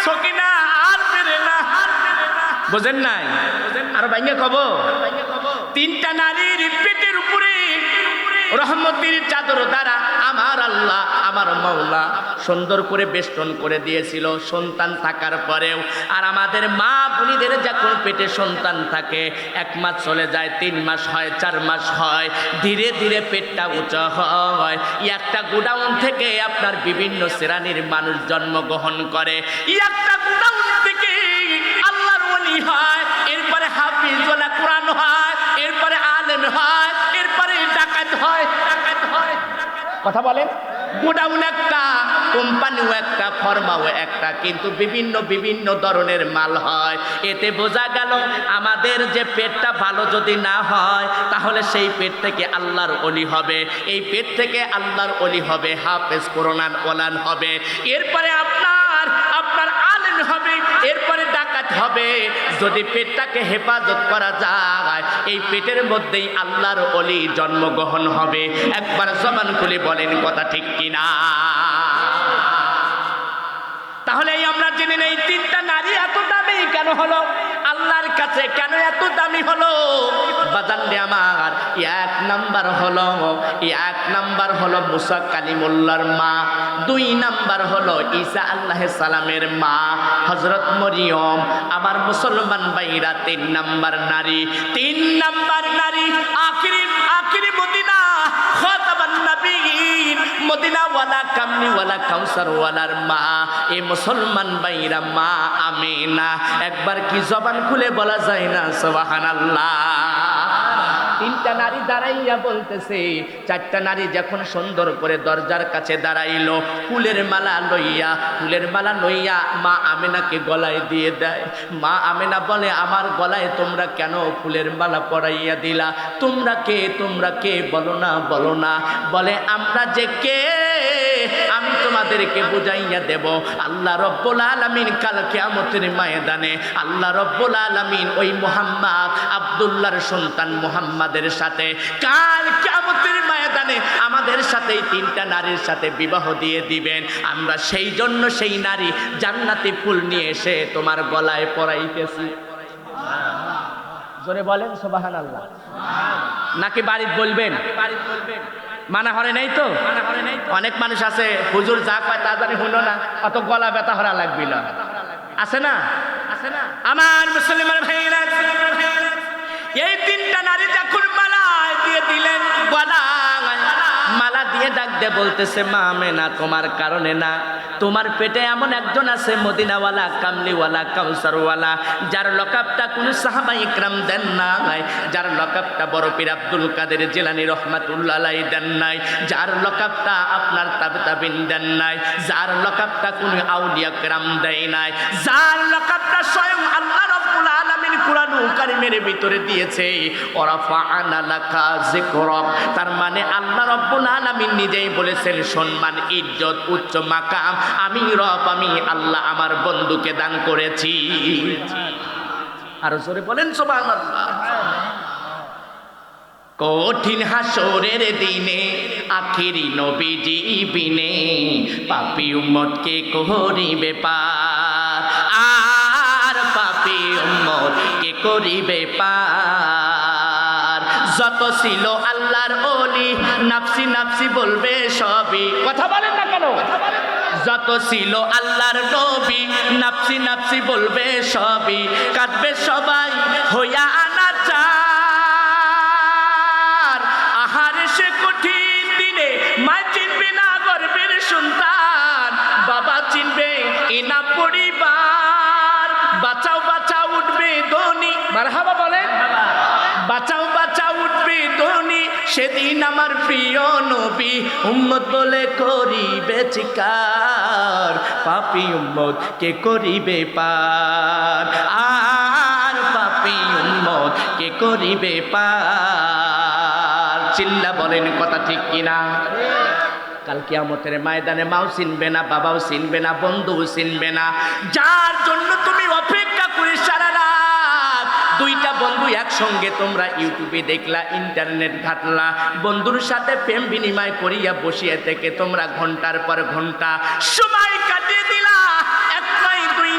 সকিনা আর ফেরে না। বুঝেন নাই? আর ভাইয়া কব, তিনটা নারীর পেটের উপরে রহমতের চাদর দ্বারা আমার আল্লাহ আমার মাওলা সুন্দর করে বেষ্টন করে দিয়েছিল সন্তান থাকার পরেও। আর আমাদের মা বোনেদের যখন পেটে সন্তান থাকে 1 মাস চলে যায়, 3 মাস হয়, 4 মাস হয়, ধীরে ধীরে পেটটা উঁচু হয়। একটা গোডাউন থেকে আপনার বিভিন্ন শ্রেণীর মানুষ জন্মগ্রহণ করে, একটা গোডাউন থেকে আল্লাহর ওলি হয়, এরপরে হাফিজ ওয়ালা কোরআন হয়, এরপরে আলেম হয়, এরপরে ডাকাত হয়। কথা বলেন, গোডাউন একটা, কোম্পানিও একটা, ফর্মাও একটা, কিন্তু বিভিন্ন বিভিন্ন ধরনের মাল হয়। এতে বোঝা গেল আমাদের যে পেটটা ভালো যদি না হয় তাহলে সেই পেট থেকে আল্লাহর ওলি হবে, এই পেট থেকে আল্লাহর ওলি হবে, হাফেজ কোরআন ওলান হবে, এরপরে আপনার আলেম হবে, এরপরে ডাকাত হবে। যদি পেটটাকে হেফাজত করা যায় এই পেটের মধ্যেই আল্লাহর ওলি জন্মগ্রহণ হবে। একবার জবান খুলে বলেন কথা ঠিক কিনা? তাহলে আমরা জেনে নেই তিনটা নারী এত দামি কেন হলো, আল্লাহর কাছে কেন এত দামি হলো। বাজানরে আমার, 1 নাম্বার হলো মুসা কালিমুল্লাহর মা, 2 নাম্বার হলো ঈসা আলাইহিস সালামের মা হযরত মরিয়ম। আমার মুসলমান ভাইরা 3 নাম্বার নারী আখিরি মদিনা খাতাবান নবীন, মদিনা ওয়ালা কামনি ওয়ালা কাউসার ওয়ালার মা, এই মুসলমান ভাইরা মা আমিনা। একবার কি জবান খুলে বলা যায় না সুবহানাল্লাহ? 3টা নারী দাঁড়াইয়া বলতেছে, 4টা নারী যখন সুন্দর করে দরজার কাছে দাঁড়াইলো, ফুলের মালা লইয়া মা আমিনাকে গলায় দিয়ে দেয়। মা আমিনা বলে, আমার গলায় তোমরা কেন ফুলের মালা পরাইয়া দিলা? তোমরা কে বলো না। বলে, আমরা যে কে আমি তোমাদেরকে বুঝাইয়া দেব। আল্লাহ রব্বুল আলামিন কাল কিয়ামতের ময়দানে আল্লাহ রব্বুল আলামিন ওই মুহাম্মদ আব্দুল্লাহর সন্তান মুহাম্মাদের সাথে কাল কিয়ামতের ময়দানে আমাদের সাথে 3টা নারীর সাথে বিবাহ দিয়ে দিবেন। আমরা সেই জন্য সেই নারী জান্নাতি ফুল নিয়ে এসে তোমার গলায় পরাইতেছি। জোরে বলেন সুবহানাল্লাহ। নাকি বাড়িতে বলবেন? মানা হরে নাই তো? অনেক মানুষ আছে হুজুর যা কয় তা জানি হলো না, অত গলা ব্যথা হরা লাগবে না, আছে না? আমার মুসলমান ভাইরা, এই 3টা নারী যখন মালা দিয়ে দিলেন, মালা দিয়ে ডাক দিয়ে বলতেছে, মা আমেনা তোমার কারণে না, তোমার পেটে এমন একজন আছে মদিনাওয়ালা, কামলিওয়ালা, কাউসারওয়ালা, যার লকাবটা কোন সাহাবা ইকরাম দেন নাই, যার লকাবটা বড় পীর আব্দুল কাদের জিলানী রহমাতুল্লাহ আলাইহি দেন নাই, যার লকাবটা আপনার তাবিন দেন নাই, যার লকাবটা কোন আউলিয়া কেরাম দেয় নাই, যার লকাবটা স্বয়ং আল্লাহ রাব্বুল আলামিন কুরআনুল কারীমের ভিতরে দিয়েছে, ওয়ারাফা'না লাকা যিকরাক। তার মানে আল্লাহ রাব্বুল আলামিন নিজেই বলেছেন, সম্মান, ইজ্জত, উচ্চ মাকাম আমি রব, আমি আল্লাহ আমার বন্ধুকে দান করেছি। আর জোরে বলেন সুবহানাল্লাহ। কঠিন হাসরের দিনে আখিরি নবীজি বিনে পাপী উম্মতকে করিবে পার, আর পাপী উম্মতকে করিবে পার। যত ছিল আল্লাহর ওলি নাফসি নাফসি বলবে সবই। কথা বলেন না কেন? যত ছিল আল্লাহর নবী নাফসি নাফসি বলবে সবই, কাঁদবে সবাই হইয়া আনাচার। আহারে সে কঠিন দিনে মা চিনবে না গর্বের সন্তান, বাবা চিনবে এনা পরিবার। বাঁচাও বাঁচাও উঠবে ধ্বনি, মারহাবা বলেন, বাঁচাও বাঁচাও উঠবে ধ্বনি, সেদিন আমার প্রিয় নবী উম্মত বলে করিবে চিৎকার। পাপী উম্মত কে করিবে পার, আর পাপী উম্মত কে করিবে পার। চিল্লা বলেন কথা ঠিক কিনা? কাল কিয়ামতের ময়দানে মাও চিনবে না, বাবাও চিনবে না, বন্ধুও চিনবে না। যার জন্য তুমি অপেক্ষা করে সারা রাত, 2টা বন্ধু একসঙ্গে তোমরা ইউটিউবে দেখলা, ইন্টারনেট ঘাটলা, বন্ধুর সাথে প্রেম বিনিময় করিয়া বসিয়ে থেকে তোমরা ঘন্টার পর ঘন্টা সময় কাটিয়ে দিলা। 1 নয় 2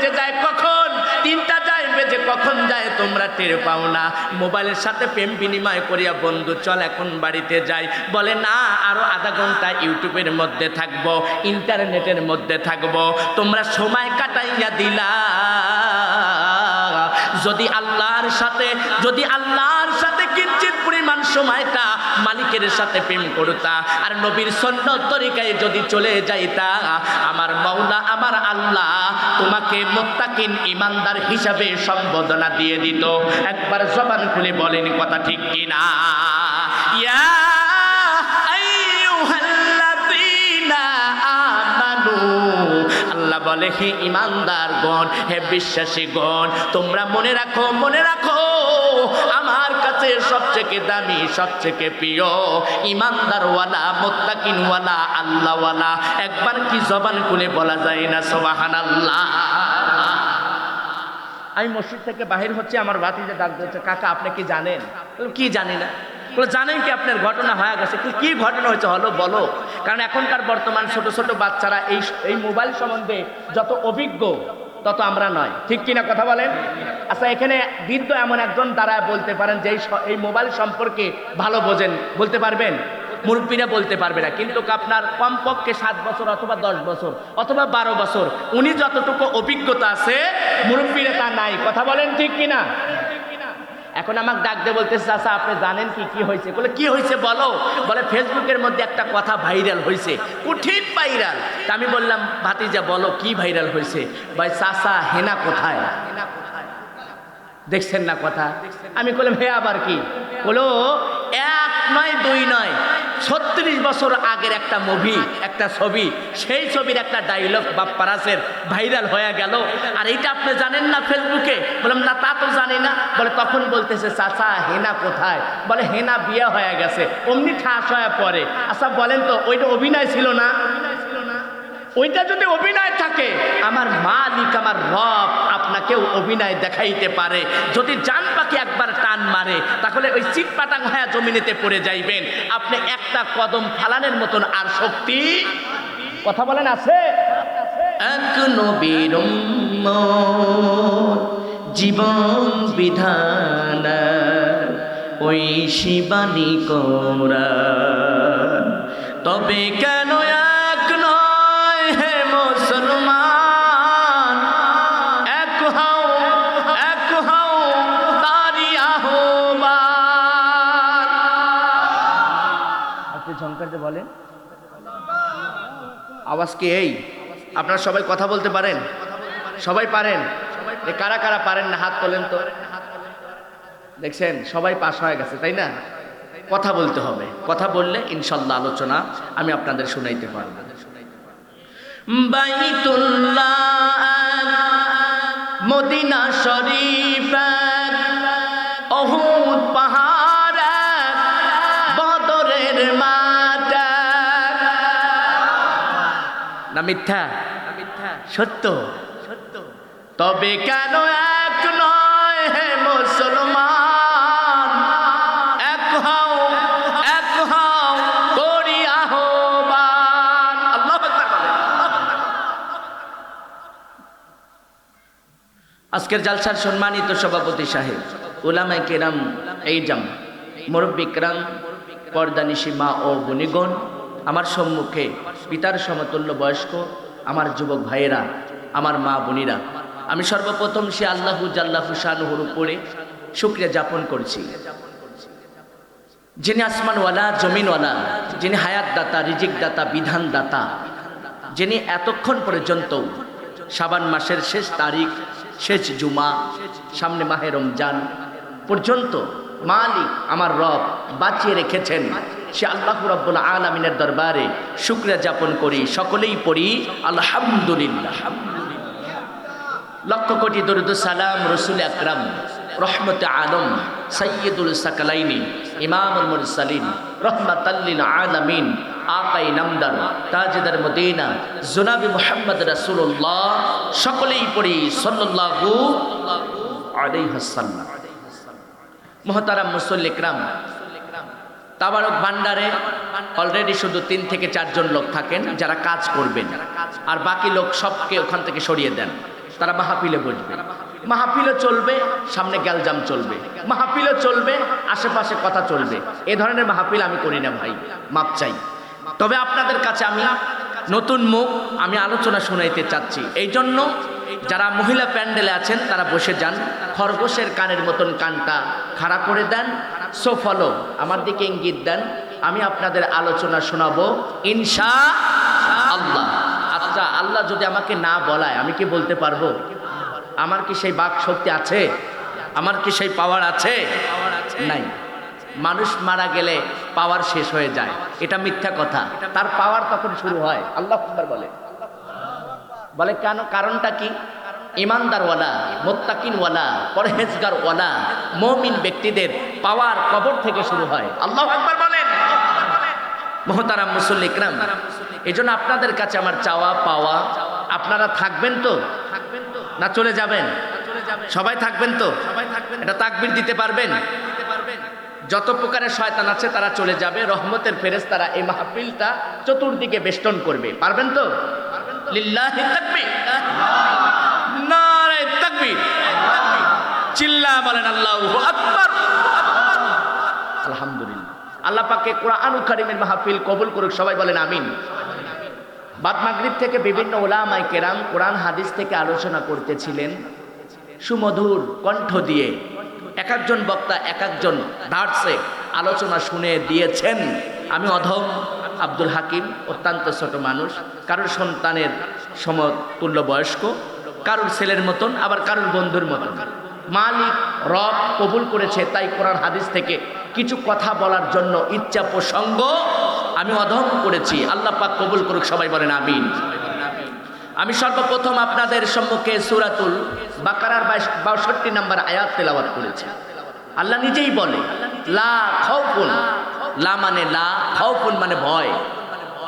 বেজে যায় কখন, 3টা যায় বেজে কখন যায় তোমরা টের পাও না। মোবাইলের সাথে প্রেম বিনিময় করিয়া বন্ধু চল এখন বাড়িতে যাই, বলে না আরো আধা ঘন্টা ইউটিউবের মধ্যে থাকবো, ইন্টারনেটের মধ্যে থাকবো। তোমরা সময় কাটাইয়া দিলা। যদি আল্লাহর সাথে কিঞ্চিত পরিমাণ সময়টা মালিকের সাথে প্রেম করতা আর নবীর সুন্নাত তরিকায় যদি চলে যাইতা, আমার মাওলা আমার আল্লাহ তোমাকে মুত্তাকিন ইমানদার হিসাবে সম্বোধনা দিয়ে দিত। একবার জবান খুলে বলেন কথা ঠিক কিনা? ইয়া আইয়ুহাল্লাযীনা আমানু, আল্লাহ বলে হে ইমানদারগণ, হে বিশ্বাসীগণ, তোমরা মনে রাখো আমার কাছে সবচেয়ে দামি সবচেয়ে প্রিয় ইমানদারওয়ালা মুত্তাকিনওয়ালা আল্লাহওয়ালা। একবার কি জবান খুলে বলা যায় না সুবহানাল্লাহ? আমি মসজিদ থেকে বাহির হচ্ছে, আমার ভাতিজা ডাক দিচ্ছে, কাকা আপনি কি জানেন? কি জানি না। জানেন কি আপনার ঘটনা হয়ে গেছে? কি ঘটনা হয়েছে হলো বলো। কারণ এখনকার বর্তমান ছোট ছোট বাচ্চারা এই মোবাইল সম্বন্ধে যত অভিজ্ঞ তত আমরা নয়, ঠিক কিনা কথা বলেন? আচ্ছা, এখানে বৃদ্ধ এমন একজন দ্বারা বলতে পারেন যে এই মোবাইল সম্পর্কে ভালো বোঝেন, বলতে পারবেন? মুরব্বীরা বলতে পারবে না, কিন্তু আপনার কমপক্ষে 7 বছর অথবা 10 বছর অথবা 12 বছর উনি যতটুকু অভিজ্ঞতা আছে মুরব্বীরা তা নাই, কথা বলেন ঠিক কিনা? এখন আমাকে ডাক দিয়ে বলতেছে, চাচা আপনি জানেন কি হয়েছে? বলে কি হয়েছে বলো। বলে ফেসবুকের মধ্যে একটা কথা ভাইরাল হয়েছে, কঠিন ভাইরাল। তা আমি বললাম ভাতিজা বলো কি ভাইরাল হয়েছে? ভাই চাচা হেনা কোথায়? দেখছেন না কথা? আমি বললাম হে আবার কি? বলো 1 নয় 2 নয় 36 বছর আগের একটা মুভি, একটা ছবি, সেই ছবির একটা ডায়লগ বা প্যারাসের ভাইরাল হয়ে গেল, আর এইটা আপনি জানেন না ফেসবুকে? বললাম না তা তো জানি না। বলে তখন বলতেছে চাচা হেনা কোথায়? বলে হেনা বিয়ে হয়ে গেছে। অমনি ঠাস হয়ে পড়ে। আচ্ছা বলেন তো ওইটা অভিনয় ছিল না? ওইটা যদি অভিনয় থাকে, আমার মালিক আমার রব আপনাকেও অভিনয় দেখাইতে পারে। যদি জান পাখি একবার টান মারে তাহলে ওই চিটপাটাং হয়ে জমিনেতে পড়ে যাইবেন। আপনি একটা কদম ফালানের মতন আর শক্তি, কথা বলেন, আছে? এক নবীর উম্মত জীবন বিধান ওই শিবানী কোরআন, তবে কেন ঝংকারতে বলেন? আওয়াজ কি এই? আপনারা সবাই কথা বলতে পারেন? সবাই পারেন? কারা কারা পারেন না হাত তোলেন তো। দেখছেন সবাই পাস হয়ে গেছে, তাই না? কথা বলতে হবে, কথা বললে ইনশাল্লাহ আলোচনা আমি আপনাদের শুনাইতে পারবো। বাইতুল্লাহ মদিনা শরীফ উহুদ পাহাড় বদরের মাঠ, না মিথ্যা? সত্য। তবে কেন এক নয় হে মুসলমান, এক হও করি আহ্বান। আল্লাহু আকবার বলেন। আজকের জালসার সম্মানিত সভাপতি সাহেব, উলামায়ে কেরাম, এইজাম, মুরব্বী কেরাম, পর্দানিশী মা ও বোনেগণ, আমার সম্মুখে পিতার সমতুল্য বয়স্ক আমার যুবক ভাইয়েরা, আমার মা বোনেরা, আমি সর্বপ্রথম সে আল্লাহু জাল্লাহু শানুহুর উপরে শুকরিয়া যাপন করছি, যিনি আসমানওয়ালা জমিনওয়ালা, যিনি হায়াত দাতা, রিজিক দাতা, বিধান দাতা, যিনি এতক্ষণ পর্যন্ত শাবান মাসের শেষ তারিখ, শেষ জুমা, সামনে মাহে রমজান পর্যন্ত মালিক আমার রব বাঁচিয়ে রেখেছেন। সে আল্লাহ রাব্বুল আলামিনের দরবারে শুকরিয়া যাপন করি, সকলেই পড়ি আলহামদুলিল্লাহ। লক্ষ কোটি দরুদ সালাম রসুল আকরাম রহমতে আলম সৈয়দুল সাকালাইনি ইমামুল মুরসালিন রহমাতাল লিল আলামিন আকাই নামদার তাজদার মদিনা জনাবি মুহাম্মদ রাসূলুল্লাহ, সকলেই পড়ি সাল্লাল্লাহু আলাইহি ওয়াসাল্লাম। মুহতারাম মুসল্লি ইকরাম, তাবারক ভান্ডারে অলরেডি শুধু 3 থেকে 4 জন লোক থাকেন যারা কাজ করবেন, আর বাকি লোক সবকে ওখান থেকে সরিয়ে দেন। তারা মাহফিলে বসবে, মাহফিলে চলবে, সামনে গ্যালজাম চলবে, মাহফিলে চলবে, আশেপাশে কথা চলবে। এই ধরনের মাহফিল আমি করি না ভাই, মাপ চাই। তবে আপনাদের কাছে আমি নতুন মুখ আমি আলোচনা শোনাইতে চাচ্ছি। এই জন্য যারা মহিলা প্যান্ডেলে আছেন তারা বসে যান, খরগোশের কানের মতন কানটা খাড়া করে দেন, সো ফলো, আমার দিকে ইঙ্গিত দেন, আমি আপনাদের আলোচনা শোনাবো ইনশাআল্লাহ। আচ্ছা, আল্লাহ যদি আমাকে না বলায় আমি কি বলতে পারবো? আমার কি সেই বাক শক্তি আছে? আমার কি সেই পাওয়ার আছে? নাই। মানুষ মারা গেলে পাওয়ার শেষ হয়ে যায়, এটা মিথ্যা কথা। তার পাওয়ার তখন শুরু হয়। আল্লাহু আকবার বলে কেন? কারণটা কি? ইমানদারওয়ালা, মুত্তাকিনওয়ালা, পরহেজগারওয়ালা মুমিন ব্যক্তিদের পাওয়ার কবর থেকে শুরু হয়। আল্লাহু আকবার বলেন। মুহতারাম মুসল্লি ইকরাম, এজন্য আপনাদের কাছে আমার চাওয়া পাওয়া, আপনারা থাকবেন তো না চলে যাবেন? সবাই থাকবেন তো? এটা তাকবীর দিতে পারবেন? যত প্রকারের শয়তান আছে তারা চলে যাবে, রহমতের ফেরেশতারা এই মাহফিলটা চতুর্দিকে বেষ্টন করবে। পারবেন তো? লিল্লাহি তাকবীর, নারে তাকবীর, চিল্লা বলেন আল্লাহু আকবার। আলহামদুলিল্লাহ। আল্লাহ পাকে কোরআনুল কারীমের মাহফিল কবুল করুক, সবাই বলেন আমিন। বাদ মাগরিব থেকে বিভিন্ন উলামায়ে কেরাম কোরআন হাদিস থেকে আলোচনা করতেছিলেন সুমধুর কণ্ঠ দিয়ে। এক একজন বক্তা এক একজন দার্সে আলোচনা শুনে দিয়েছেন। আমি অধম আব্দুল হাকিম, অত্যন্ত ছোট মানুষ, কারোর সন্তানের সমতুল্য বয়স্ক, কারোর ছেলের মতন, আবার কারোর বন্ধুর মতন। মালিক রব কবুল করেছে, তাই কোরআন হাদিস থেকে কিছু কথা বলার জন্য ইচ্ছা প্রসঙ্গ আমি অধম করেছি। আল্লাহ পাক কবুল করুক, সবাই বলেন আমিন। আমি সর্বপ্রথম আপনাদের সম্মুখে সূরাতুল বাকারার 62 নম্বর আয়াত তেলাওয়াত করেছি। আল্লাহ নিজেই বলে লা খাউফুন, লা মানে লা, খাউফুন মানে ভয়,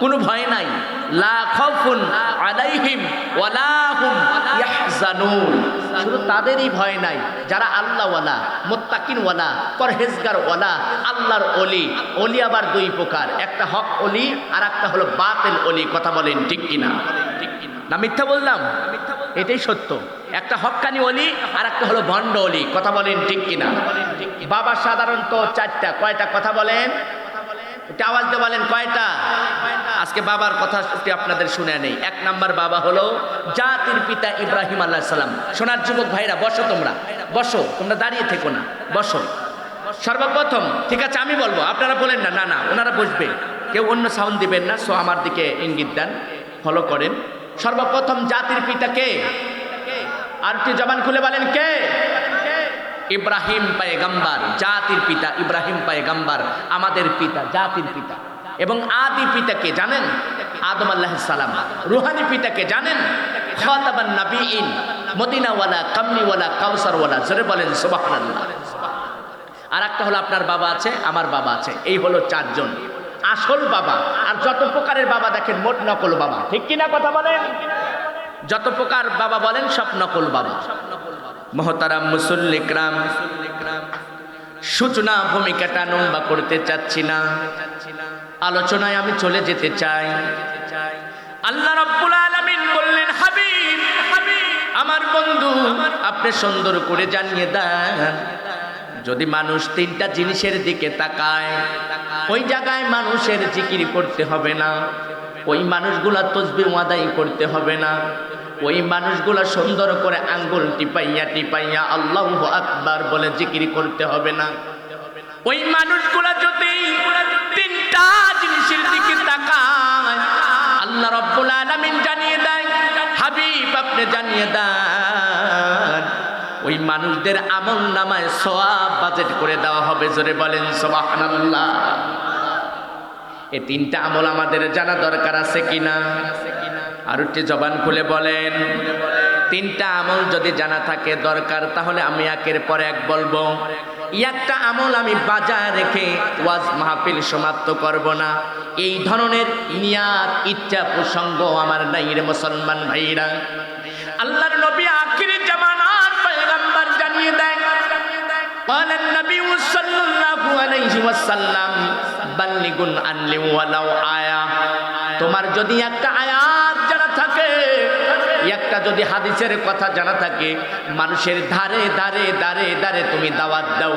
কোনো ভয় নাই। লা খাউফুন আলাইহিম ওয়ালা হুম ইয়াহজানুন, শুধু তাদেরই ভয় নাই যারা আল্লাহওয়ালা, মুত্তাকিনওয়ালা, পরহেজগারওয়ালা, আল্লাহর ওলি। ওলি আবার দুই প্রকার, একটা হক ওলি আর একটা হলো বাতিল ওলি। কথা বলেন ঠিক কিনা? না মিথ্যা বললাম? এটাই সত্য। একটা হক্কানি ওলি আর একটা হলো ভণ্ড ওলি। কথা বলেন ঠিক কিনা? বাবা সাধারণত চারটা। কয়টা? কথা বলেন, একটু আওয়াজ দিয়ে বলেন কয়টা? আজকে বাবার কথা আপনাদের শুনে নেই। এক নাম্বার বাবা হলো জাতির পিতা ইব্রাহিম আলাইহিস সালাম। সোনার যুবক ভাইরা বসো, তোমরা বসো, তোমরা দাঁড়িয়ে থেকো না, বসো। সর্বপ্রথম, ঠিক আছে আমি বলবো, আপনারা বলেন না, না না ওনারা বসবে, কেউ অন্য সাউন্ড দিবেন না। সো আমার দিকে ইঙ্গিত দেন, ফলো করেন। সর্বপ্রথম জাতির পিতা কে? আর একটু জবান খুলে বলেন কে? ইব্রাহিম পয়গম্বর, জাতির পিতা ইব্রাহিম পয়গম্বর, আমাদের পিতা, জাতির পিতা। এবং আদি পিতাকে জানেন? আদম আলাইহিস সালাম। রুহানি পিতাকে জানেন? খাতাবান নবীন, মদিনাওয়ালা, কামলিওয়ালা, কাউসারওয়ালা। জোরে বলেন সুবহানাল্লাহ। আর একটা হলো আপনার বাবা আছে, আমার বাবা আছে। এই হলো চারজন আসল বাবা। আর যত প্রকারের বাবা দেখেন মোট নকল বাবা। ঠিক কিনা? কথা বলেন। যত প্রকার বাবা বলেন সব নকল বাবা। মুহতারাম মুসল্লি ইকরাম, সূচনা ভূমিকাটা লম্বা করতে চাচ্ছি না, আলোচনায় আমি চলে যেতে চাই। আল্লাহ রাব্বুল আলামিন বললেন, হাবিব, আমার বন্ধু, আপনি সুন্দর করে জানিয়ে দেন, যদি মানুষ তিনটা জিনিসের দিকে তাকায়, ওই জায়গায় মানুষের জিকির করতে হবে না, ওই মানুষগুলা তাসবিহ আদায় করতে হবে না, ওই মানুষগুলা সুন্দর করে আঙ্গুল টিপাইয়া টিপাইয়া আল্লাহু আকবার বলে জিকির করতে হবে না। ওই মানুষগুলা যদি তিনটা জিনিসের দিকে তাকায়, আল্লাহ রাব্বুল আলামিন জানিয়ে দেয়, হাবিব আপনি জানিয়ে দেন, ওই মানুষদের আমল নামায় সওয়াব বাজেট করে দেওয়া হবে। জোরে বলেন সুবহানাল্লাহ। এই তিনটা আমল আমাদের জানা দরকার আছে কিনা? আর একটু জবান খুলে বলেন। তিনটা আমল যদি জানা থাকে দরকার, তাহলে আমি একের পর এক বলবো। একটা আমল আমি বাজায় রেখে ওয়াজ মাহফিল সমাপ্ত করব না, এই ধরনের নিয়াত ইচ্ছা প্রসঙ্গ আমার নাই রে মুসলমান ভাইরা। আল্লাহর নবী আখির জামানার পয়গম্বর জানিয়ে দেয়, قال النبي صلى الله عليه وسلم بلغوا عني ولو آية। তোমার যদি একটা আয়াত জানা থাকে, একটা যদি হাদিসের কথা জানা থাকে, মানুষের ধারে ধারে ধারে ধারে তুমি দাওয়াত দাও।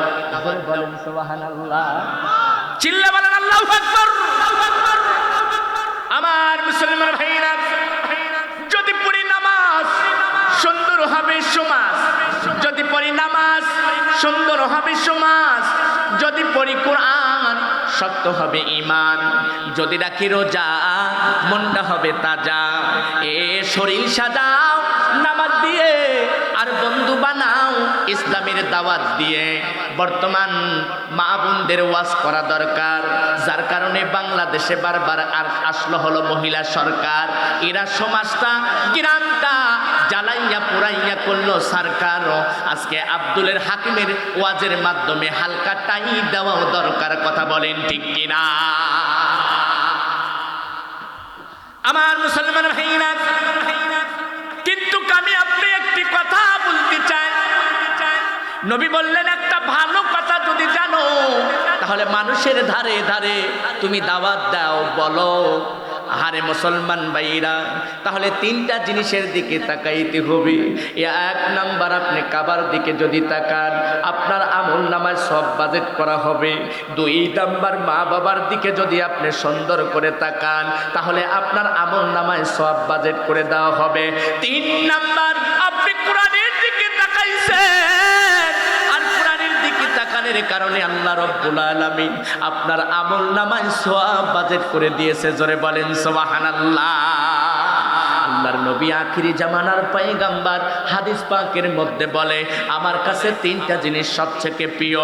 বলেন সুবহানাল্লাহ, চিল্লা বলেন আল্লাহু আকবার। আমার মুসলমান ভাইরা, যদি পড়ি নামাজ সুন্দর হবে সমাজ, যদি পড়ি নামাজ সুন্দর হবে সমাজ, যদি পড়ি কোরআন শক্ত হবে ঈমান, যদি রাখি রোজা মনটা হবে তাজা। এ শরীর সাজাও নামাজ দিয়ে, আর বন্ধু বানাও ইসলামের দাওয়াত দিয়ে। বর্তমান মা বোনদের ওয়াজ করা দরকার, যার কারণে বাংলাদেশে বারবার আর আসলো হলো মহিলা সরকার। এরা সমাজটা গ্রামটা জ্বালাইয়া পুরাইয়া করলো সরকার। আজকে আব্দুলের হাকিমের ওয়াজের মাধ্যমে হালকা টাই দেওয়াও দরকার, কথা বলেন ঠিক কিনা? আমার মুসলমান ভাইরা, কিন্তু আমি আপনি একটি কথা বলতে চাই। নবী বললেন, একটা ভালো কথা যদি জানো তাহলে মানুষের ধারে ধারে তুমি দাওয়াত দাও, বলো। আরে মুসলমান ভাইরা, তাহলে তিনটা জিনিসের দিকে তাকাইতে হবে। এক নাম্বার, আপনি কাবার দিকে যদি তাকান আপনার আমল নামায় সব বাজেট করা হবে। দুই নাম্বার, মা বাবার দিকে যদি আপনি সুন্দর করে তাকান তাহলে আপনার আমল নামায় সব বাজেট করে দেওয়া হবে। তিন নাম্বার, আপনি কোরআনের দিকে তাকাইছেন, আর কোরআনের দিকে তাকানের কারণে আল্লাহ রাব্বুল আলামিন আপনার আমল নামায় সওয়াব বাজেট করে দিয়েছে। জোরে বলেন সুবহানাল্লাহ। আল্লাহর নবী আখিরি জামানার পয়গম্বর হাদিস পাকের মধ্যে বলে, আমার কাছে তিনটা জিনিস সবথেকে প্রিয়।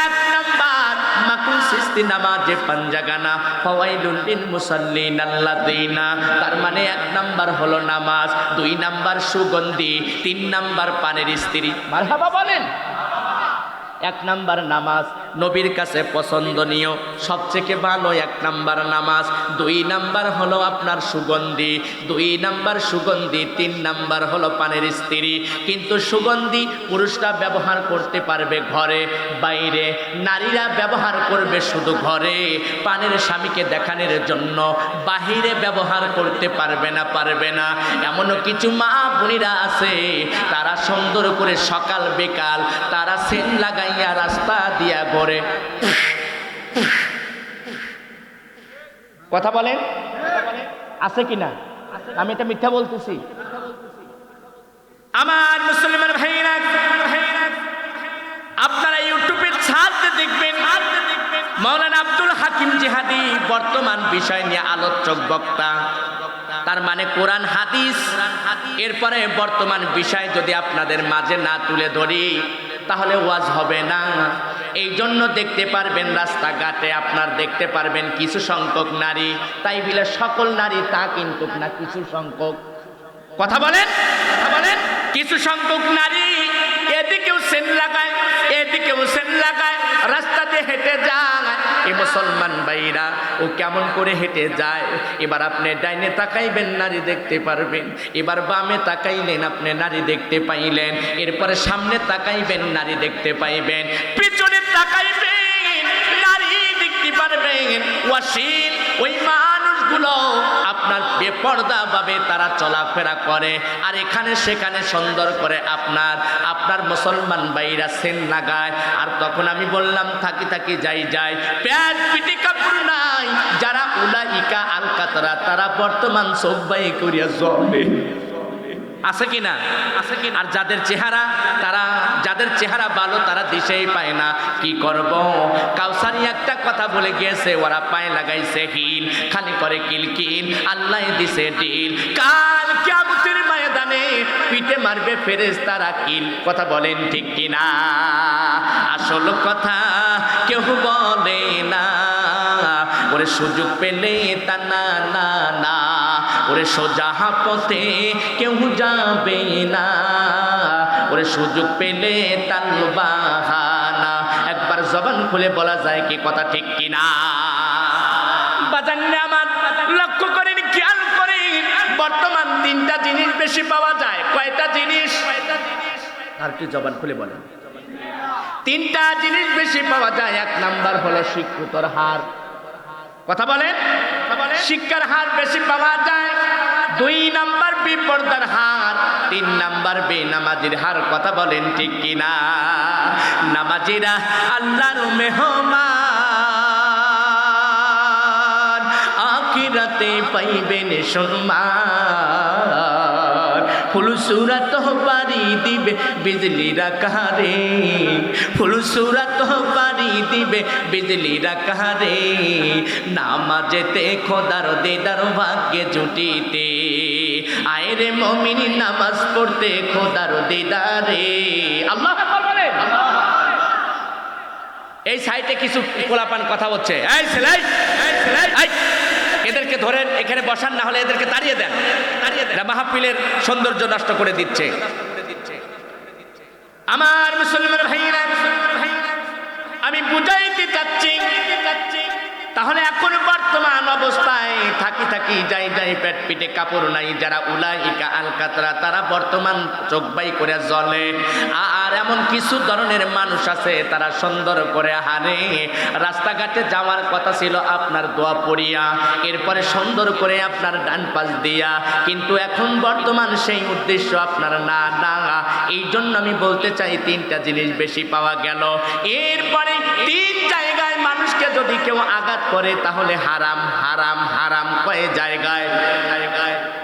এক নাম্বার, মাকুল সিস্তি নামাজে পাঞ্জাগানা ফাওয়াইলুল লিল মুসাল্লিন আল্লাযিনা। তার মানে এক নাম্বার হলো নামাজ, দুই নাম্বার সুগন্ধি, তিন নাম্বার পানের স্ত্রী। মারহাবা বলেন। এক নাম্বার নামাজ নবীর কাছে পছন্দনীয়, সবচেয়ে ভালো এক নাম্বার নামাজ। দুই নাম্বার হলো আপনার সুগন্ধি, দুই নাম্বার সুগন্ধি, তিন নাম্বার হলো পানের স্ত্রী। কিন্তু সুগন্ধি পুরুষরা ব্যবহার করতে পারবে ঘরে বাইরে, নারীরা ব্যবহার করবে শুধু ঘরে। পানের স্বামীকে দেখানোর জন্য বাহিরে ব্যবহার করতে পারবে না। এমনও কিছু মা বোনেরা আছে, তারা সুন্দর করে সকাল বিকাল তারা সেন্ট লাগাইয়া রাস্তা দিয়া ঘরে। কথা বলেন, আছে কিনা? আমি এটা মিথ্যা বলতেছি? আমার মুসলমান ভাইরা, আপনারা ইউটিউবে ছাড়তে দেখবেন মাওলানা আব্দুল হাকিম জিহাদি বর্তমান বিষয় নিয়ে আলোচক বক্তা। তার মানে কোরআন হাদিস, এরপরে বর্তমান বিষয় যদি আপনাদের মাঝে না তুলে ধরি তাহলে ওয়াজ হবে না। এই জন্য দেখতে পারবেন রাস্তাঘাটে আপনার দেখতে পারবেন কিছু সংখ্যক নারী, তাই বলে সকল নারী তা কিন্তু না, কিছু সংখ্যক। কথা বলেন, কিছু সংখ্যক নারী এদিকেও সেন লাগায় এদিকেও সেন লাগায়, রাস্তাতে হেঁটে যায়। এই মুসলমান ভাইরা, ও কেমন করে হেঁটে যায়? এবার আপনি ডাইনে তাকাইবেন নারী দেখতে পারবেন, এবার বামে তাকাইলেন আপনি নারী দেখতে পাইলেন, এরপরে সামনে তাকাইবেন নারী দেখতে পাইবেন, পিছনে তাকাইবেন নারী দেখতে পারবেন। ওয়াসিল ওই মানুষগুলো আপনার বেপরদা ভাবে তারা চলাফেরা করে, আর এখানে সেখানে সুন্দর করে আপনার মুসলমান ভাইরা সেন লাগায়। আর তখন আমি বললাম থাকি যাই প্যাট পিটি কাপড় নাই, যারা উলাইকা আল কাতরা, তারা বর্তমান সবাই করিয়া জলে। আছে কিনা? আর যাদের চেহারা ভালো তারা দিশেই পায় না। কি করব? কাউসারি একটা কথা বলে গিয়েছে, ওরা পায়ে লাগাইছে হিল, খালি করে কিলকিল, আল্লাহ দিছে ডিল। কাল কিয়ামতের ময়দানে পিঠে মারবে ফেরেশতারা কিল। কথা বলেন ঠিক কিনা? আসল কথা কেউ বলে না, ওরে সুযোগ পেলে তা না, ওরে সোজা পথে কেউ যাবে না, ওরে সুযোগ পেলে তাল বাহানা। একবার জবান খুলে বলা যায় কি কথা ঠিক কিনা? বাজান আমার লক্ষ্য করেন, খেয়াল করেন, বর্তমান তিনটা জিনিস বেশি পাওয়া যায়। কয়টা জিনিস? আর একটু জবান খুলে বলেন। তিনটা জিনিস বেশি পাওয়া যায়। এক নাম্বার হলো শিক্ষিতর হার। কথা বলেন, শিক্ষার হার বেশি পাওয়া যায়। দুই নাম্বার বিপর্দার হার, তিন নাম্বার বেনামাজির হার। কথা বলেন ঠিক কিনা? নামাজিরা আল্লাহর মেহমান, আখিরাতে পাইবেন সম্মান। ফুলসুরাত পারি দিবে বিজলিরা কাহারে, ফুলসুরাত পারি দিবে বিজলিরা কাহারে। নামাজেতে খোদার দিদার ভাগ্যে জুটিতে, আয়রে মুমিন নামাজ পড়তে খোদার দিদারে। আল্লাহু আকবার বলেন। এই সাইটে কিছু পোলাপান কথা হচ্ছে, এই সেলাই এই সেলাই, এদেরকে ধরেন এখানে বসান, না হলে এদেরকে তাড়িয়ে দেন, তাড়িয়ে দেন। মাহফিলের সৌন্দর্য নষ্ট করে দিচ্ছে। আমার মুসলমান ভাইরা, আমি বুঝাইতে চাচ্ছি, তাহলে এখন বর্তমান অবস্থায় থাকি থাকি যাই যাই পেট পিটে কাপড় নাই যারা উলাইকা আল কাতরা, তারা বর্তমান চোখ বাই করে জ্বলে। আর এমন কিছু ধরনের মানুষ আছে তারা সুন্দর করে হারে, রাস্তাঘাটে যাওয়ার কথা ছিল আপনার দোয়া পড়িয়া, এরপরে সুন্দর করে আপনার ডান পাশ দিয়া, কিন্তু এখন বর্তমান সেই উদ্দেশ্য আপনার না না। এই জন্য আমি বলতে চাই তিনটা জিনিস বেশি পাওয়া গেল। এরপরে তিন জায়গায় মানুষকে যদি কেউ আঘাত করে তাহলে হারাম হারাম হারাম। কয় জায়গায়?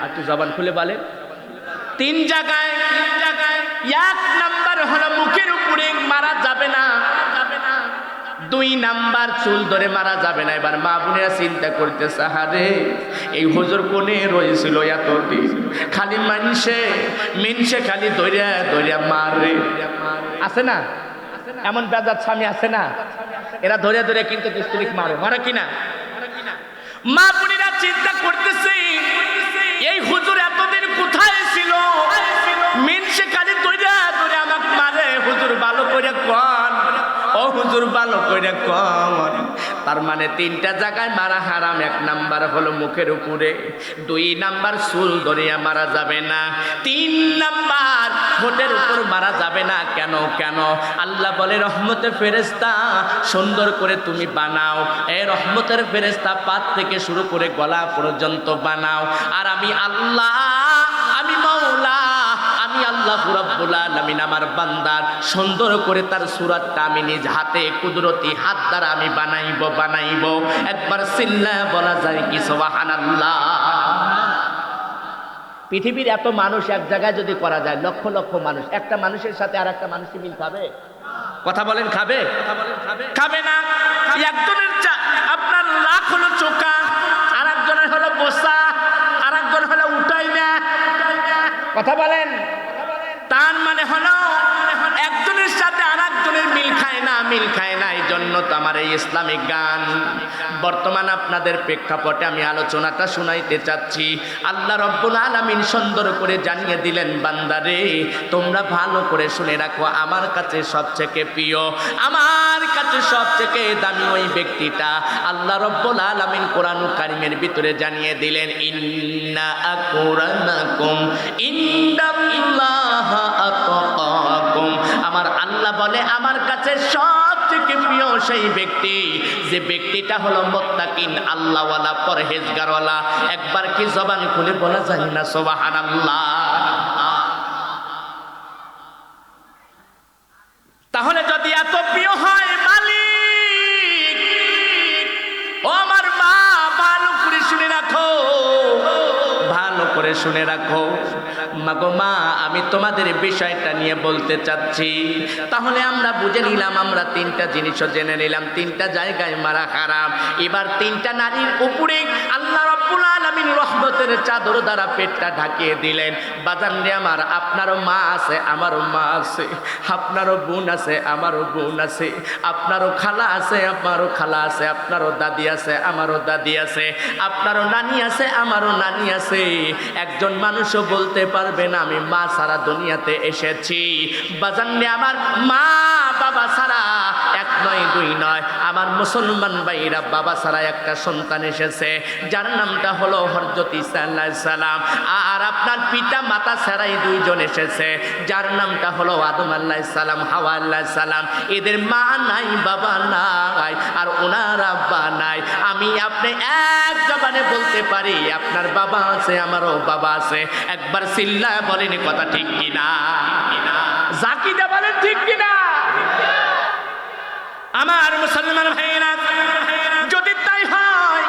আর তুই জবান খুলে বলে। তিন জায়গায়। এক নাম্বার হলো মুখের উপরে মারা যাবে না, দুই নাম্বার চুল ধরে মারা যাবে না। এবার মা বোনেরা চিন্তা করতেছে, হারে এই হুজুর কোনে রয়েছিল এতদিন, খালি মিনসে খালি দরিয়া দরিয়া মারে। আছে না এমন বেজাত স্বামী? আছে না? এরা ধরে ধরে কিন্তু স্ত্রী মারে কিনা? মা বোনেরা চিন্তা করতেছে, এই হুজুর এতদিন কোথায় ছিল? মিনসে খালি দরিয়া দরিয়া আমাকে মারে। হুজুর ভালো করে কোন, ও হুজুর ভালো করে কোন। তার মানে তিনটা জায়গায় মারা হারাম। এক নাম্বার হলো মুখের উপরে, দুই নাম্বার চুল ধরিয়া মারা যাবে না, তিন নাম্বার ঠোঁটের উপর মারা যাবে না। কেন কেন? আল্লাহ বলে রহমতের ফেরেশতা সুন্দর করে তুমি বানাও। এই রহমতের ফেরেশতা পাত থেকে শুরু করে গলা পর্যন্ত বানাও। আর আমি আল্লাহ, আমি মাওলা, আমি আল্লাহ রাব্বুল আলামিন আমার বান্দার সুন্দর করে তার সূরাতটা আমি নিজ হাতে কুদরতি হাত দ্বারা আমি বানাইব। একবার সিল্লা বলা যায় কি সুবহানাল্লাহ। পৃথিবীর এত মানুষ এক জায়গায় যদি করা যায়, লক্ষ লক্ষ মানুষ, একটা মানুষের সাথে আর একটা মানুষের মিল খাবে? কথা বলেন খাবে? খাবে না। একজনের আপনার লাখ হলো চোকা, আর একজনের হলো বসা, আর একজন হলো উঠাই না। কথা বলেন। তার মানে হলো একজনের সাথে আর একজনের মিল খায় না, মিল খায় না। এই জন্য তো আমার এই ইসলামিক গান বর্তমান আপনাদের প্রেক্ষাপটে আমি আলোচনাটা শুনাইতে চাচ্ছি। আল্লাহ রব্বুল আলামিন সুন্দর করে জানিয়ে দিলেন, বান্দারে তোমরা ভালো করে শুনে রাখো, আমার কাছে সবচেয়ে প্রিয়, আমার কাছে সবচেয়ে দামি ওই ব্যক্তিটা। আল্লাহ রব্বুল আলামিন কোরআনুল কারীমের ভিতরে জানিয়ে দিলেন, ইন্না আকরামাকুম ইনদাল্লাহি আতকাকুম। আমার আল্লাহ বলে আমার কাছে সবথেকে প্রিয় সেই ব্যক্তি, যে ব্যক্তিটা হলো মুত্তাকিন, আল্লাহওয়ালা, পরহেজগারওয়ালা। একবার কি জবান খুলে বলা যায় না সুবহানাল্লাহ? তাহলে যদি এত প্রিয় হয় মালিক, ও আমার মা ভালো করে শুনে রাখো, ভালো করে শুনে রাখো। মাগো মা, আমি তোমাদের বিষয়টা নিয়ে বলতে চাচ্ছি। তাহলে আমরা বুঝে নিলাম, আমরা তিনটা জিনিসও জেনে নিলাম, তিনটা জায়গায় মারা হারাম। এবার তিনটা নারীর উপরে আল্লাহ রাব্বুল আলামিন রহমতের চাদর দ্বারা পেটটা ঢাকিয়ে দিলেন। বাজান রে আমার, আপনারও মা আছে, আমারও মা আছে, আপনারও বোন আছে, আমারও বোন আছে, আপনারও খালা আছে, আমারও খালা আছে, আপনারও দাদি আছে, আমারও দাদি আছে, আপনারও নানি আছে, আমারও নানি আছে। একজন মানুষও বলতে পারবে না আমি মা সারা দুনিয়াতে এসেছি। বাজান রে আমার, মা বাবা সারা এক নয় দুই নয়, আমার মুসলমান ভাইরা বাবা সারা একটা সন্তান এসেছে, যার নাম নামটা হলো হযরত ঈসা আলাইহিস সালাম, আর আপনার পিতা মাতা ছাড়াই দুইজন এসেছে যার নামটা হলো আদম আলাইহিস সালাম, হাওয়া আলাইহিস সালাম। এদের মা নাই, বাবা নাই, আর ওনার আব্বা নাই। আমি আপনি এক জবানে বলতে পারি আপনার বাবা আছে, আমারও বাবা আছে। একবার চিল্লায় বলেন কথা ঠিক কিনা? জাকিদা বলেন ঠিক কিনা? আমার মুসলমান ভাইরা, যদি তাই হয়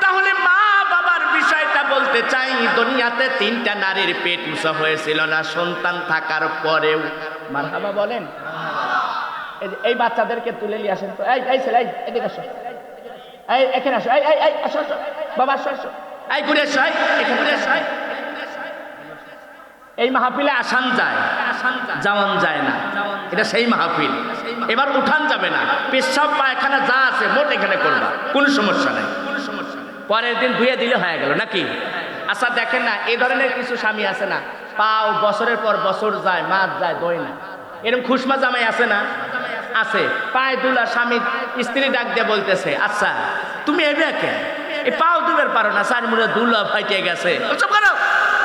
তাহলে মা বাবার বিষয়টা বলতে চাই। দুনিয়াতে 3টা নারীর পেট মুছা হয়েছিল না সন্তান থাকার পরেও। মারহাবা বলেন। এই বাচ্চাদেরকে তুলে নিয়ে আসেন তো। এই ছেলে, এদিকে আসো, এই এখানে আসো, এই আসো আসো বাবা, আসো আসো, এই ঘুরে আসো, এখানে ঘুরে আসো। এই মাহফিলে আসান যায়, যাওয়ান যায় না, এটা সেই মাহফিল। এবার উঠান যাবে না, পেশাব পায়খানা যা আছে মোট এখানে করবা, কোনো সমস্যা নাই। পরের দিন ধুয়ে দিলে হয়ে গেল নাকি? আচ্ছা দেখেন না, এই ধরনের কিছু স্বামী আছে না, পাও বছরের পর বছর যায়, মাস যায়, দই না, এরকম খুশমা জামাই আছে না? আছে। পায়ে দুলা স্বামী স্ত্রী ডাক দিয়ে বলতেছে, আচ্ছা তুমি এবে কে এই পাও দুবের পারো না, চার মুড়ে দুলা ফাইটে গেছে,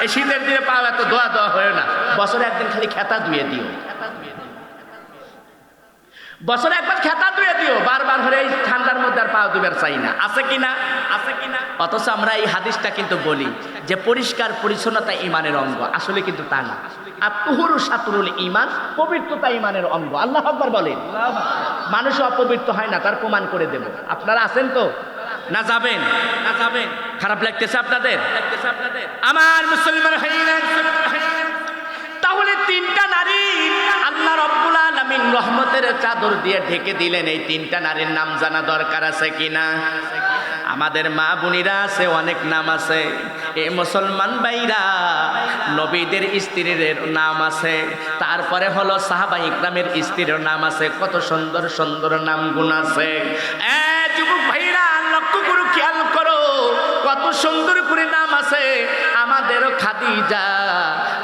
এই শীতের দিনে পাও এত দোয়া দেওয়া হয় না, বছরে একদিন খালি খেতা ধুয়ে দিও, বছরে একবার খেতা ধুয়ে দিও, বারবার হলে এই ঠান্ডার মধ্যে আর পাও দুবের চাই না। আছে কিনা? আছে কিনা? অথচ আমরা এই হাদিসটা কিন্তু বলি যে পরিষ্কার পরিচ্ছন্নতা ইমানের অঙ্গ, আসলে কিন্তু তা না। আর তুহুরু সাতুরুল ইমান, পবিত্রতা ইমানের অঙ্গ। আল্লাহু আকবার বলেন। মানুষ অপবিত্র হয় না, তার প্রমাণ করে দেব। আপনারা আছেন তো? না যাবেন? না যাবেন? খারাপ লাগতেছে আপনাদের? আমার মুসলমান ভাইরা, তাহলে 3টা নারী আল্লাহ রাব্বুল আলামিন রহমতের চাদর দিয়ে ঢেকে দিলেন। এই 3টা নারীর নাম জানা দরকার আছে কিনা? আমাদের মা বোনিরা আছে, অনেক নাম আছে। এই মুসলমান ভাইরা, নবীদের স্ত্রীর নাম আছে, তারপরে হলো সাহাবা ইকরামের স্ত্রীর নাম আছে, কত সুন্দর সুন্দর নাম গুণ আছে। যুবক ভাইরা লক্ষ্য করো, খেয়াল করো, কত সুন্দর করে নাম আছে। আমাদের খাদিজা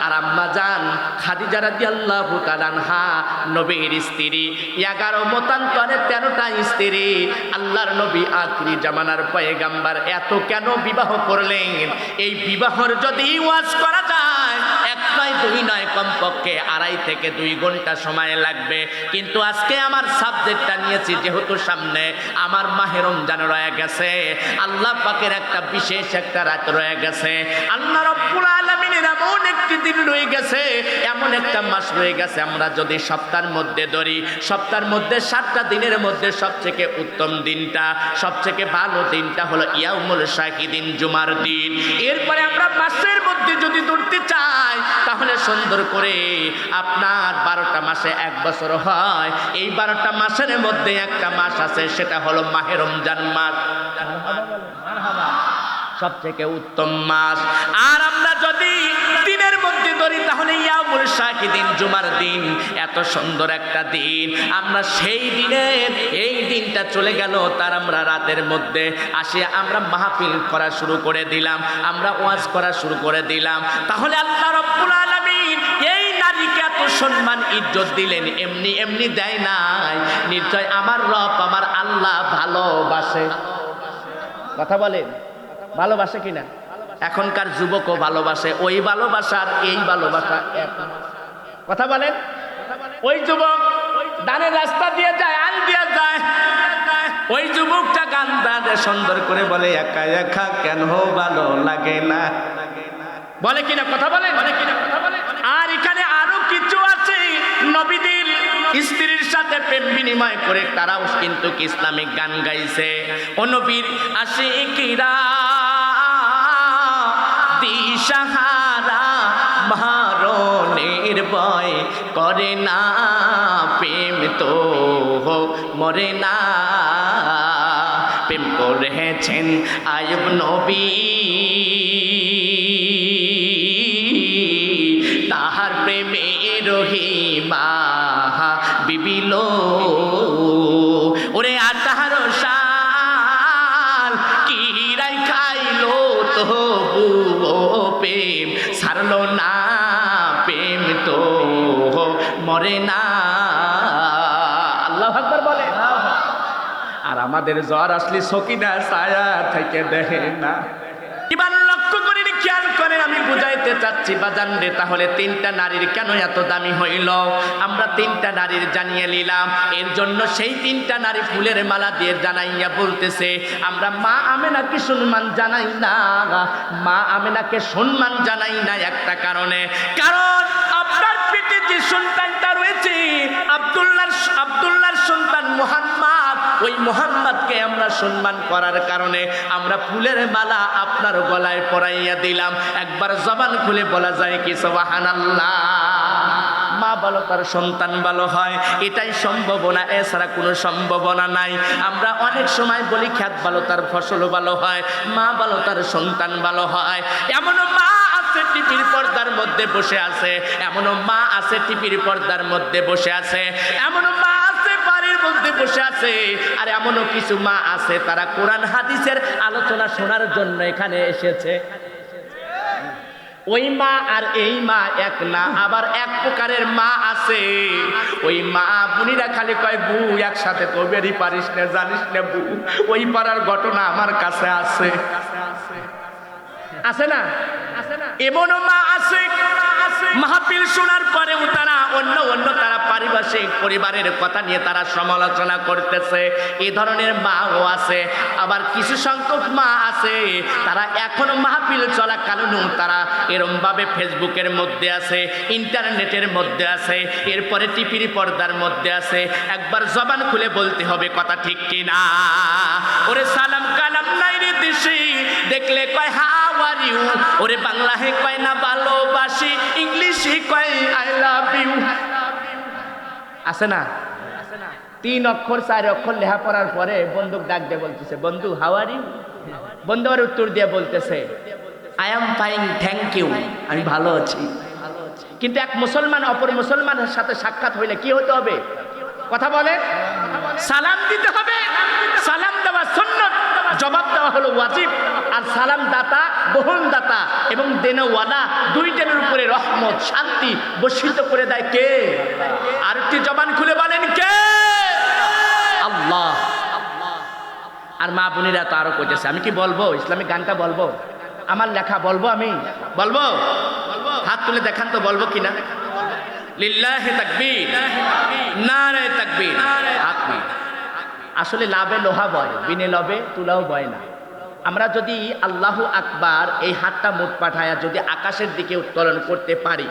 আর আম্মা জান খাদিজা রাদিয়াল্লাহু তাআলা আনহা নবীর স্ত্রী, 11 মতান্তরে 13টা স্ত্রী। আল্লাহর নবী আখিরি জামানার পয়গাম্বার, এত কেন বিবাহ করলেন? এই বিবাহর যদি ওয়াজ করা যায়, 1 নয় 2 নয়, কমপক্ষে 2.5 থেকে 2 ঘন্টা সময় লাগবে। কিন্তু আজকে আমার সাবজেক্টটা নিয়েছি যেহেতু সামনে আমার মাহে রমজান রয়ে গেছে, আল্লাহ পাকের একটা বিশেষ একটা রাত রয়ে গেছে, আল্লাহ রাব্বুল আলামিনের এমন একটি দিন রয়ে গেছে, এমন একটা মাস রয়ে গেছে। আমরা যদি সপ্তাহের মধ্যে ধরি, সপ্তাহের মধ্যে 7টা দিনের মধ্যে সবথেকে উত্তম দিনটা, সবথেকে ভালো দিনটা হলো ইয়াউমুল শাহিদিন, জুমার দিন। এরপরে আমরা মাসের মধ্যে যদি ধরতে চাই, তাহলে সুন্দর করে আপনার 12টা মাসে 1 বছর হয়। এই 12টা মাসের মধ্যে একটা মাস আছে, সেটা হলো মাহে রমজান মাস, সব থেকে উত্তম মাস। আর আমরা যদি দিনের মধ্যে ধরি, তাহলে ইয়াউমুল শাহিদিন, জুমার দিন, এত সুন্দর একটা দিন। আমরা সেই দিনের, এই দিনটা চলে গেল, তার আমরা রাতের মধ্যে আসে আমরা মাহফিল করা শুরু করে দিলাম, আমরা ওয়াজ করা শুরু করে দিলাম। তাহলে আল্লাহ রাব্বুল আলামিন এই নারীকে এত সম্মান ইজ্জত দিলেন, এমনি এমনি দেয় নাই। নিশ্চয় আমার রব, আমার আল্লাহ ভালোবাসে। কথা বলেন, ভালোবাসে কিনা? এখনকার যুবকও ভালোবাসে। ওই ভালোবাসার এই ভালোবাসা এক। কথা বলেন। ওই যুবক দানের রাস্তা দিয়ে যায়, আল দিয়ে যায়, ওই যুবকটা গান দাঁড়ে সুন্দর করে বলে, একা একা কেন ভালো লাগে না, বলে কিনা? কথা বলেন। আর এখানে আরো কিছু আছে, নবীদের স্ত্রীর সাথে প্রেম বিনিময় করে তারাও কিন্তু ইসলামিক গান গাইছে। ও নবীর আশিকিরা দিশাহারা, মারণের ভয় করে না, প্রেম তো মরে না। প্রেম করেছেন আইয়ুব নবী, তাহার প্রেমে রহিমা বিবিল। ওরে 18 সাল কি রাই খাইলো, তবু প্রেম ছাড়লো না, প্রেম তো মরে না। আল্লাহু আকবার বলে। আর আমাদের জ্বর আসলে সকিনা ছায়া থেকে দেখে না। এবার লক্ষ্য করিনি, খেয়াল করেন, আমি বুঝাইতে চাচ্ছি বাজান রে, তাহলে তিনটা নারীর কেন এত দামি হইল? আমরা তিনটা নারীর জানিয়ে নিলাম, এর জন্য সেই তিনটা নারী ফুলের মালা দিয়ে জানাইয়া বলতেছে, আমরা মা আমেনাকে সম্মান জানাই না, মা আমেনাকে সম্মান জানাই না একটা কারণে, কারণ আপনার পেটে যে সন্তানটা রয়েছে আব্দুল্লাহর সন্তান মুহাম্মদ, ওই মুহাম্মদকে আমরা সম্মান করার কারণে আমরা ফুলের মালা আপনার গলায় পরাইয়া দিলাম। একবার জবান খুলে বলা যায় কি সুবহানাল্লাহ? মা ভালো তার সন্তান ভালো হয়, এটাই সম্ভাবনা, এছাড়া কোনো সম্ভাবনা নাই। আমরা অনেক সময় বলি খেত ভালো তার ফসল ভালো হয়, মা ভালো তার সন্তান ভালো হয়। এমনও মা আছে টিভির পর্দার মধ্যে বসে আছে, এমনও মা আছে টিভির পর্দার মধ্যে বসে আছে, এমনও মা আছে বাড়ির মধ্যে বসে আছে, আর এমনও কিছু মা আছে তারা কোরআন হাদিসের আলোচনা শোনার জন্য এখানে এসেছে। ওই মা আর এই মা এক না, আবার এক প্রকারের মা আছে, ওই মা বুনিরা খালি কয় বু একসাথে তো বেরি পারিস না, জানিস না বু, ওই পাড়ার ঘটনা আমার কাছে আছে, আছে না? এমনও মা আছে মাহফিল শোনার পরেও তারা অন্য তারা পারিপার্শ্বিক পরিবারের কথা নিয়ে তারা সমালোচনা করতেছে, এই ধরনের মাও আছে। আবার কিছু সংখ্যক মা আছে তারা এখনো মাহফিল চলাকালীনও তারা এরমভাবে ফেসবুকের মধ্যে আছে, ইন্টারনেটের মধ্যে আছে, এরপরে টিভির পর্দার মধ্যে আছে। একবার জবান খুলে বলতে হবে কথা ঠিক কিনা? ওরে সালাম কালাম নাই রে দেশে, দেখলে কয় হাউ আর ইউ, ওরে বাংলায় কয় না ভালোবাসি, ইংলিশে কয় আই লাভ ইউ, আছে না? 3 অক্ষর 4 অক্ষর লেখা পড়ার পরে বন্দুক ডাক দিয়ে বলতেছে বন্ধু হাউ আর ইউ, বন্ধু আর উত্তর দিয়ে বলতেছে I am fine thank you, আমি ভালো আছি। কিন্তু এক মুসলমান অপর মুসলমানের সাথে সাক্ষাৎ হইলে কি হতে হবে? কথা বলে সালাম দিতে হবে। সালাম দেওয়া সুন্নাত, জবাব দেওয়া হলো ওয়াজিব। আর সালাম দাতা, বহন দাতা এবং দেনওয়ালা দুইজনের উপরে রহমত শান্তি বর্ষিত করে দেয় কে? আর একটি জবান খুলে বলেন কে? আল্লাহ। আর মা বোনেরা তো আরো কইতেছে, আমি কি বলবো? ইসলামিক গানটা বলবো? আমার লেখা বলবো? আমি বলবো? হাত তুলে দেখান তো বলবো কিনা? লিল্লাহি তাকবীর, নারে তাকবীর। আপনি আসলে লাভে লোহা বয়, বিনে লবে তুলাও বয় না। আমরা যদি আল্লাহু আকবার এই হাতটা মুখ পাঠায়া যদি আকাশের দিকে উত্তোলন করতে পারি,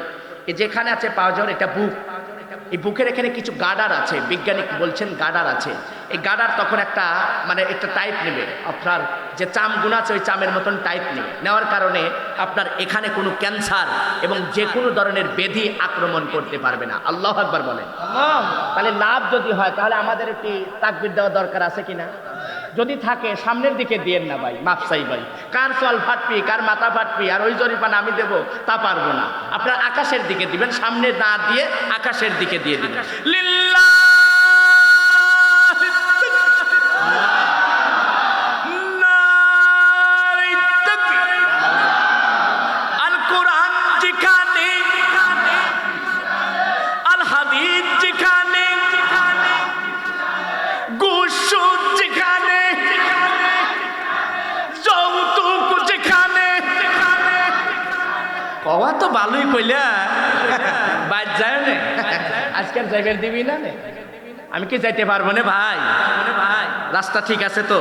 যেখানে আছে পাওয়া যাওয়ার এটা বুক, এই বুকের এখানে কিছু গার্ডার আছে, বিজ্ঞানী বলছেন গার্ডার আছে। এই গার্ডার তখন একটা একটা টাইপ নেবে, আপনার যে চামগুলো আছে ওই চামের মতন টাইপ নেবে, নেওয়ার কারণে আপনার এখানে কোনো ক্যান্সার এবং যে কোনো ধরনের ব্যাধি আক্রমণ করতে পারবে না। আল্লাহু আকবার বলেন। তাহলে লাভ যদি হয় তাহলে আমাদের একটি তাকবীর দেওয়া দরকার আছে কিনা? যদি থাকে সামনের দিকে দিয়েন না ভাই, মাপসাই ভাই, কার চল ফাটবি, কার মাথা ফাটবি, আর ওই জরিপানা আমি দেবো তা পারবো না। আপনার আকাশের দিকে দিবেন, সামনে না দিয়ে আকাশের দিকে দিয়ে দিবেন। লিল্লাহ আল কোরআন যেখানে, আল হাদিস যেখানে, গুসু যেখানে, যৌতুক যেখানে, কওয়া তো ভালোই কইলা বাদ যায় না, আজকাল যাইবেন দিবি না? আমি কি যাইতে পারবো না ভাই? রাস্তা ঠিক আছে তো?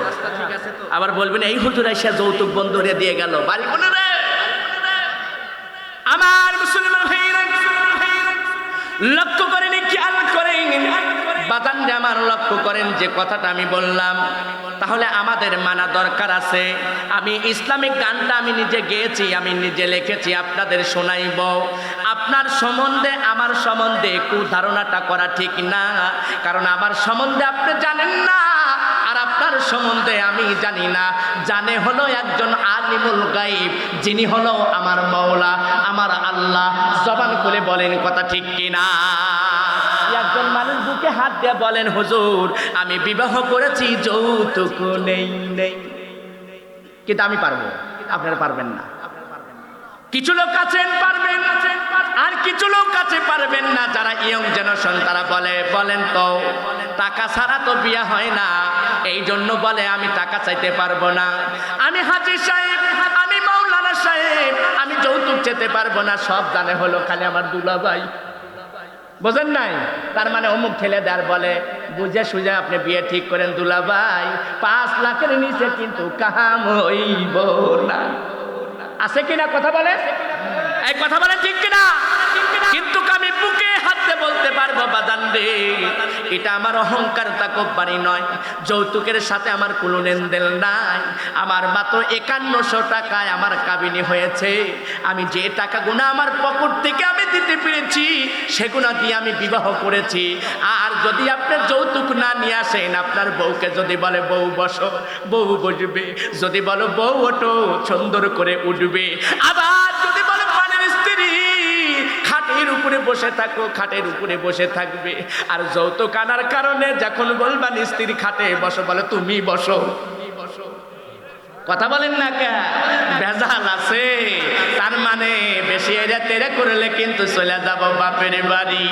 আবার বলবেন এই হুজুর আইসা যৌতুক বন্ধ করে দিয়ে গেল বাড়ি কোনে রে? আমার মুসলমান ভাইরা লক্ষ্য করেন, খেয়াল করেন বাজান যে আমার লক্ষ্য করেন যে কথাটা আমি বললাম, তাহলে আমাদের মানা দরকার আছে। আমি ইসলামিক গানটা আমি নিজে গেয়েছি, আমি নিজে লিখেছি, আপনাদের শোনাইব। আপনার সম্বন্ধে আমার সম্বন্ধে কুধারণাটা করা ঠিক না, কারণ আমার সম্বন্ধে আপনি জানেন না, আর আপনার সম্বন্ধে আমি জানি না। জানে হলো একজন আলিমুল গায়ব, যিনি হলো আমার মাওলা, আমার আল্লাহ। জবান খুলে বলেন কথা ঠিক কিনা? একজন মানুষ বুকে হাত দিয়ে বলেন হুজুর আমি বিবাহ করেছি, যৌতুক নেই নেই, কিন্তু আমি পারবো, আপনারা পারবেন না। কিছু লোক আছেন পারবেন, আর কিছু লোক আছে পারবেন না। যারা ইয়ং জেনারেশন তারা বলেন তো টাকা ছাড়া তো বিয়ে হয় না, এই জন্য বলে আমি টাকা চাইতে পারবো না, আমি হাজী সাহেব, আমি মাওলানা সাহেব, আমি যৌতুক চেতে পারবো না। সব জানে হলো খালি আমার দুলাভাই। বোঝেন নাই? তার মানে অমুক ঠেলে দেয়ার বলে বুঝে সুঝে আপনি বিয়ে ঠিক করেন দুলাভাই, 5 লাখের নিচে কিন্তু কাম হইব না। আছে কিনা কথা বলে? এই কথা বলেন ঠিক কিনা? কিন্তু আমি বুকে হাতে বলতে পারবো বাজান রে, এটা আমার অহংকার তাকব্বুরি নয়। যৌতুকের সাথে আমার কোনো লেনদেন নাই। আমার মাত্র 5100 টাকায় আমার কাবিনী হয়েছে। আমি যে টাকাগুলো আমার পকেট থেকে আমি দিতে পেরেছি সেগুলো দিয়ে আমি বিবাহ করেছি। আর যদি আপনি যৌতুক না নিয়ে আসেন, আপনার বউকে যদি বলে বউ বসো, বউ বসবে। যদি বলো বউ ওঠো, সুন্দর করে উঠবে। আবার যদি বলো পানের স্ত্রী, খাটের উপরে বসে থাকো, খাটের উপরে বসে থাকবে। আর যৌতুক আনার কারণে যখন বলবেন স্ত্রী খাটে বসো, বলে তুমি বসো। কথা বলেন না কে? ভেজাল আছে। তার মানে বেশি এরা তেরে করলে কিন্তু চলে যাব বাপের বাড়ি।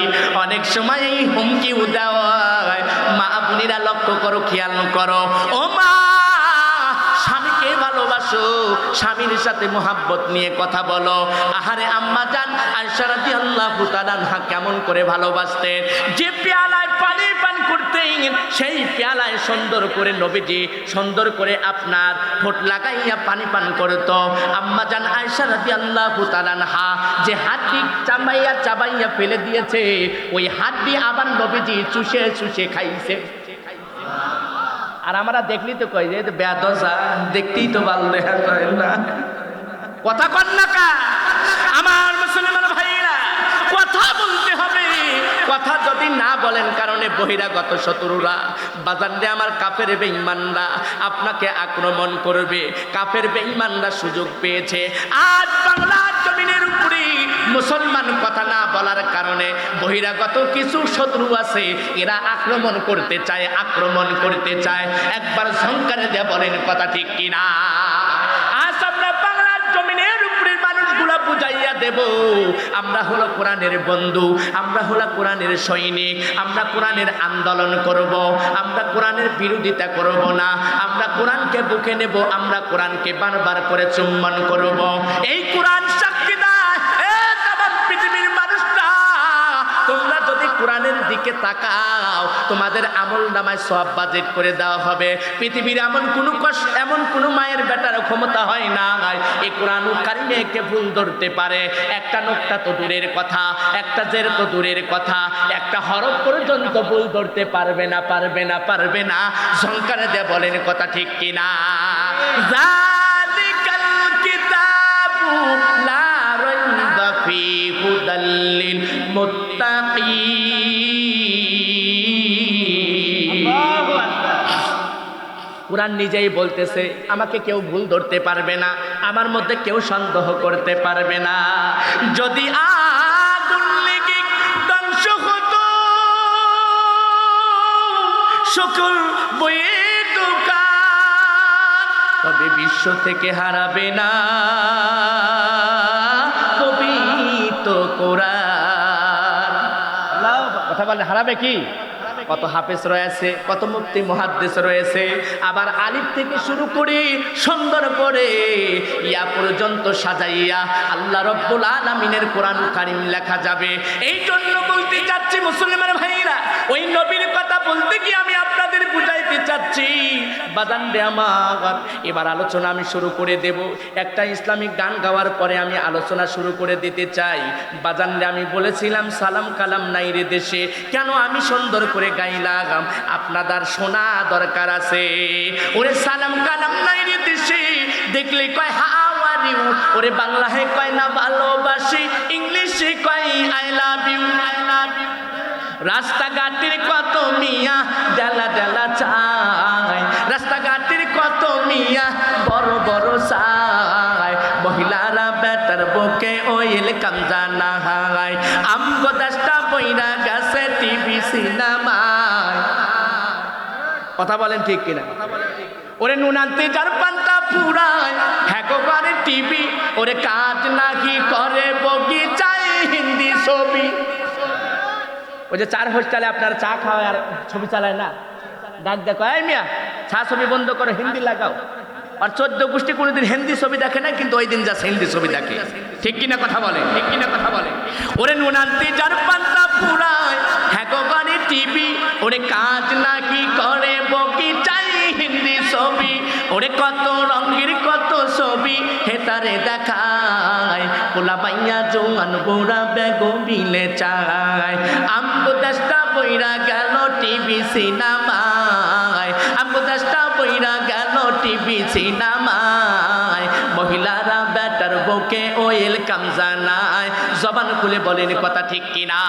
অনেক সময় এই হুমকি দেওয়া হয়। মা বোনেরা লক্ষ্য করো, খেয়াল করো। ও মা, স্বামীকে ভালোবাসো, স্বামীর সাথে মোহাব্বত নিয়ে কথা বলো। আহারে আম্মা জান আয়েশা রাদিয়াল্লাহু তাআলা আনহা কেমন করে ভালোবাসতেন। যে পেয়ালায় পানি পান করতেন, সেই পেয়ালায় সুন্দর করে নবীজি সুন্দর করে আপনার ঠোঁট লাগাইয়া পানি পান করতো। আম্মা জান আয়েশা রাদিয়াল্লাহু তাআলা আনহা যে হাড্ডি চাবাইয়া চাবাইয়া ফেলে দিয়েছে, ওই হাড্ডি আবার নবীজি চুষে চুষে খাইছে। আর আমরা দেখলি তো কই যে বেদশা, দেখতেই তো ভালো দেখা যায় না। কথা কন না কা? আমার মুসলমান ভাইরা, কথা বলতে হবে। কথা যদি না বলেন কারণে বহিরাগত শত্রুরা, বাজারে আমার কাফের বেঈমানরা আপনাকে আক্রমণ করবে। কাফের বেঈমানরা সুযোগ পেয়েছে। আজ বাংলার জমিনের উপরে মুসলমান কথা না বলার কারণে বহিরাগত কিছু শত্রু আছে, এরা আক্রমণ করতে চায়, আক্রমণ করতে চায়। একবার ঝংকারে দিয়ে বলেন কথা ঠিক কিনা? আজ আমরা বাংলার জমিনের উপরে মানুষগুলা বুঝাইয়া দেব, আমরা হলো কোরআনের বন্ধু, আমরা হলো কোরআনের সৈনিক, আমরা কোরআনের আন্দোলন করব, আমরা কোরআনের বিরোধিতা করব না, আমরা কোরআনকে বুকে নেব, আমরা কোরআনকে বারবার করে চুম্বন করব। এই কোরআন সাক্ষী দেয় পৃথিবীর মানুষরা, তোমরা যদি কোরআনের দিকে তাকাও তোমাদের আমল নামায় সওয়াব বাজেট করে দেওয়া হবে। পৃথিবীর এমন কোন মায়ের বেটার ক্ষমতা হয় না এই কোরআনুল কারিমে কে ভুল ধরতে পারে। একটা নোক্তা তো দূরের কথা, একটা জের তো দূরের কথা, একটা হরফ পর্যন্ত ভুল ধরতে পারবে না, পারবে না, পারবে না। ঝংকারে দিয়ে বলেন কথা ঠিক কিনা? যালিকাল কিতাবু লা রাইবা ফীহি হুদাল লিল মুত্তাকিন। কোরআন নিজেই বলতেছে আমাকে কেউ ভুল ধরতে পারবে না, আমার মধ্যে কেউ সন্দেহ করতে পারবে না। যদি আগুন লেগে ধ্বংস হতো সকল বইয়ের দোকান, তবে বিশ্ব থেকে হারাবে না পবিত্র কোরআন। কথা বলে হারাবে কি? কত হাফেজ রয়েছে, কত মুফতি মুহাদ্দিস রয়েছে, আবার আলিফ থেকে শুরু করে সুন্দর করে ইয়া পর্যন্ত সাজাইয়া আল্লাহ রাব্বুল আলামিনের কোরআনুল কারীম লেখা যাবে। এই জন্য বলতে চাচ্ছি মুসলমান ভাইরা, ওই নবীর কথা বলতে কি আমি আপনাদের বুঝাইতে চাচ্ছি বাজান রে আমার। এবার আলোচনা আমি শুরু করে দেব। একটা ইসলামিক গান গাওয়ার পরে আমি আলোচনা শুরু করে দিতে চাই। বাজান রে আমি বলেছিলাম সালাম কালাম নাই রে দেশে, কেন আমি সুন্দর করে গাইলাম আপনাদের শোনা দরকার আছে। ওরে সালাম কালাম নাই রে দেশে, দেখলে কয় হাউ আর ইউ, ওরে বাংলায় কয় না ভালোবাসি, ইংলিশে কয় I love you, I love you. রাস্তাঘাটের কত মিয়া ডেলা ডেলা চাই, রাস্তাঘাটের কত মিয়া বড় বড় চাই, মহিলারা বেটার বুকে ওইল কামজা না হাই, আমগো দেশটা বইরা গেছে টিভি সিনেমায়। কথা বলেন ঠিক কিনা? ওরে নুনান্তে যার পান্তা ফুরায় হ্যাকো করে টিভি, ওরে কাজ নাকি করে বগিচায় হিন্দি ছবি। ওই যে 4 হোস্টেলে আপনার চা খাওয়ায় আর ছবি চালায় না, ডাক দেখো এই মিয়া চা ছবি বন্ধ করো, হিন্দি লাগাও। আর 14 গোষ্ঠী কোনোদিন হিন্দি ছবি দেখে না, কিন্তু ওই দিন যা হিন্দি ছবি দেখে। ঠিক কিনা কথা বলে? ঠিক কিনা কথা বলে? ওরে নুনান্তি যার পান্তা পুরায় হ্যাঁ গো বাড়ি টিভি, ওরে কাজ নাকি করে বকি চাই হিন্দি ছবি, ওরে কত রঙের কত ছবি হেতারে দেখায়, পোলা বাইয়া জোয়ান বোরা বেগো মিলে চায়, আমগো দেশটা বইরা গেল টিভি সিনেমায়, আমগো দেশটা বইরা গেল টিভি সিনেমায়, মহিলারা বেটার বউকে ওয়েলকাম জানায়, জবান খুলে বলেন কথা ঠিক কিনা?